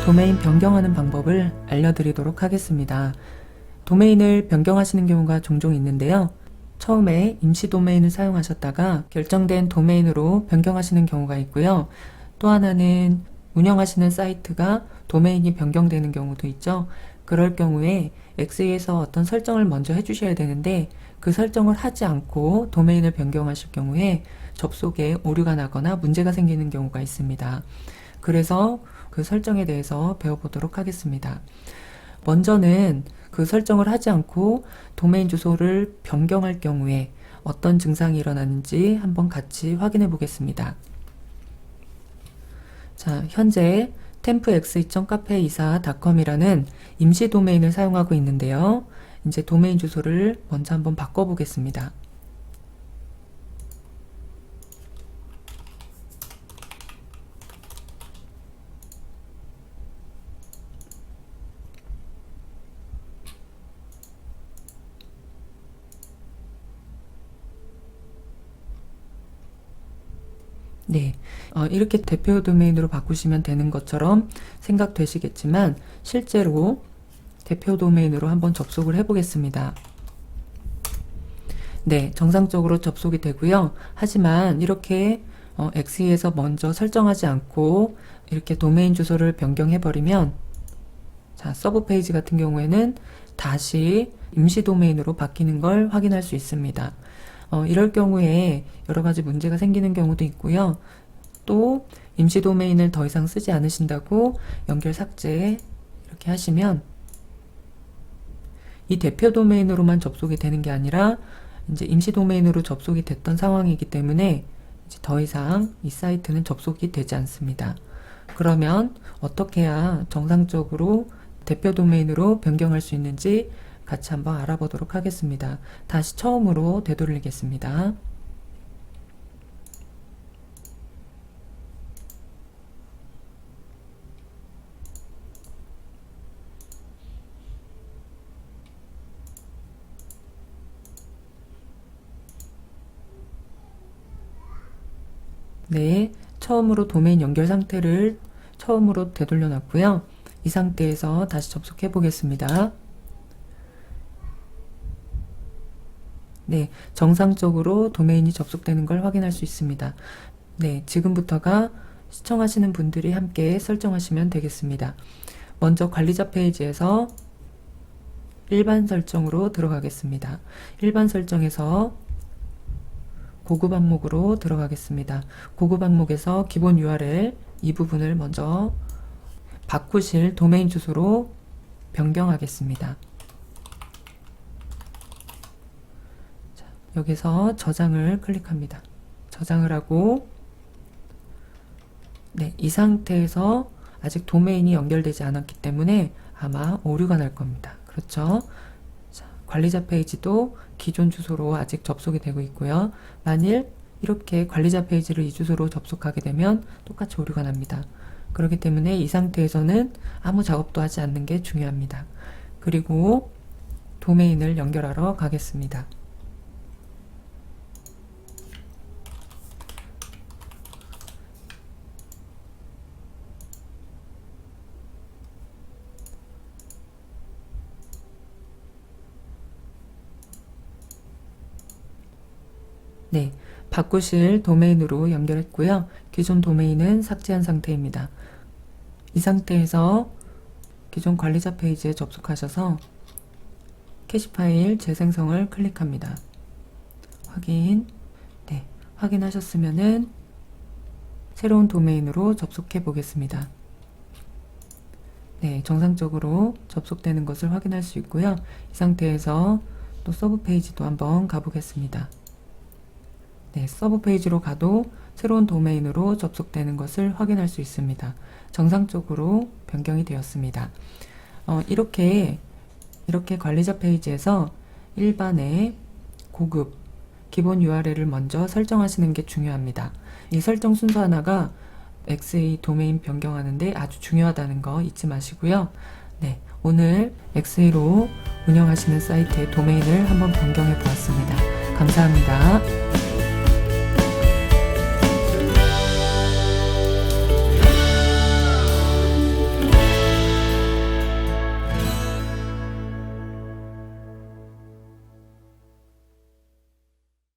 도메인 변경하는 방법을 알려드리도록 하겠습니다. 도메인을 변경하시는 경우가 종종 있는데요. 처음에 임시 도메인을 사용하셨다가 결정된 도메인으로 변경하시는 경우가 있고요. 또 하나는 운영하시는 사이트가 도메인이 변경되는 경우도 있죠. 그럴 경우에 엑스에서 어떤 설정을 먼저 해주셔야 되는데 그 설정을 하지 않고 도메인을 변경하실 경우에 접속에 오류가 나거나 문제가 생기는 경우가 있습니다. 그래서 그 설정에 대해서 배워보도록 하겠습니다. 먼저는 그 설정을 하지 않고 도메인 주소를 변경할 경우에 어떤 증상이 일어나는지 한번 같이 확인해 보겠습니다. 자, 현재 tempx2.cafe24.com이라는 임시 도메인을 사용하고 있는데요. 이제 도메인 주소를 먼저 한번 바꿔보겠습니다. 네, 이렇게 대표 도메인으로 바꾸시면 되는 것처럼 생각되시겠지만 실제로 대표 도메인으로 한번 접속을 해보겠습니다. 네, 정상적으로 접속이 되고요. 하지만 이렇게 엑스에서 먼저 설정하지 않고 이렇게 도메인 주소를 변경해버리면 자, 서브 페이지 같은 경우에는 다시 임시 도메인으로 바뀌는 걸 확인할 수 있습니다. 이럴 경우에 여러 가지 문제가 생기는 경우도 있고요. 또 임시 도메인을 더 이상 쓰지 않으신다고 연결 삭제 이렇게 하시면 이 대표 도메인으로만 접속이 되는 게 아니라 이제 임시 도메인으로 접속이 됐던 상황이기 때문에 이제 더 이상 이 사이트는 접속이 되지 않습니다. 그러면 어떻게 해야 정상적으로 대표 도메인으로 변경할 수 있는지 같이 한번 알아보도록 하겠습니다. 다시 처음으로 되돌리겠습니다. 네, 처음으로 도메인 연결 상태를 처음으로 되돌려 놨고요. 이 상태에서 다시 접속해 보겠습니다. 네, 정상적으로 도메인이 접속되는 걸 확인할 수 있습니다. 네, 지금부터가 시청하시는 분들이 함께 설정하시면 되겠습니다. 먼저 관리자 페이지에서 일반 설정으로 들어가겠습니다. 일반 설정에서 고급 항목으로 들어가겠습니다. 고급 항목에서 기본 URL 이 부분을 먼저 바꾸실 도메인 주소로 변경하겠습니다. 여기서 저장을 클릭합니다. 저장을 하고 네, 이 상태에서 아직 도메인이 연결되지 않았기 때문에 아마 오류가 날 겁니다. 그렇죠? 자, 관리자 페이지도 기존 주소로 아직 접속이 되고 있고요. 만일 이렇게 관리자 페이지를 이 주소로 접속하게 되면 똑같이 오류가 납니다. 그렇기 때문에 이 상태에서는 아무 작업도 하지 않는 게 중요합니다. 그리고 도메인을 연결하러 가겠습니다. 네, 바꾸실 도메인으로 연결했고요. 기존 도메인은 삭제한 상태입니다. 이 상태에서 기존 관리자 페이지에 접속하셔서 캐시 파일 재생성을 클릭합니다. 확인. 네, 확인하셨으면은 새로운 도메인으로 접속해 보겠습니다. 네, 정상적으로 접속되는 것을 확인할 수 있고요. 이 상태에서 또 서브 페이지도 한번 가보겠습니다. 네, 서브 페이지로 가도 새로운 도메인으로 접속되는 것을 확인할 수 있습니다. 정상적으로 변경이 되었습니다. 이렇게 관리자 페이지에서 일반의 고급 기본 URL을 먼저 설정하시는 게 중요합니다. 이 설정 순서 하나가 XA 도메인 변경하는데 아주 중요하다는 거 잊지 마시고요. 네, 오늘 XA로 운영하시는 사이트의 도메인을 한번 변경해 보았습니다. 감사합니다.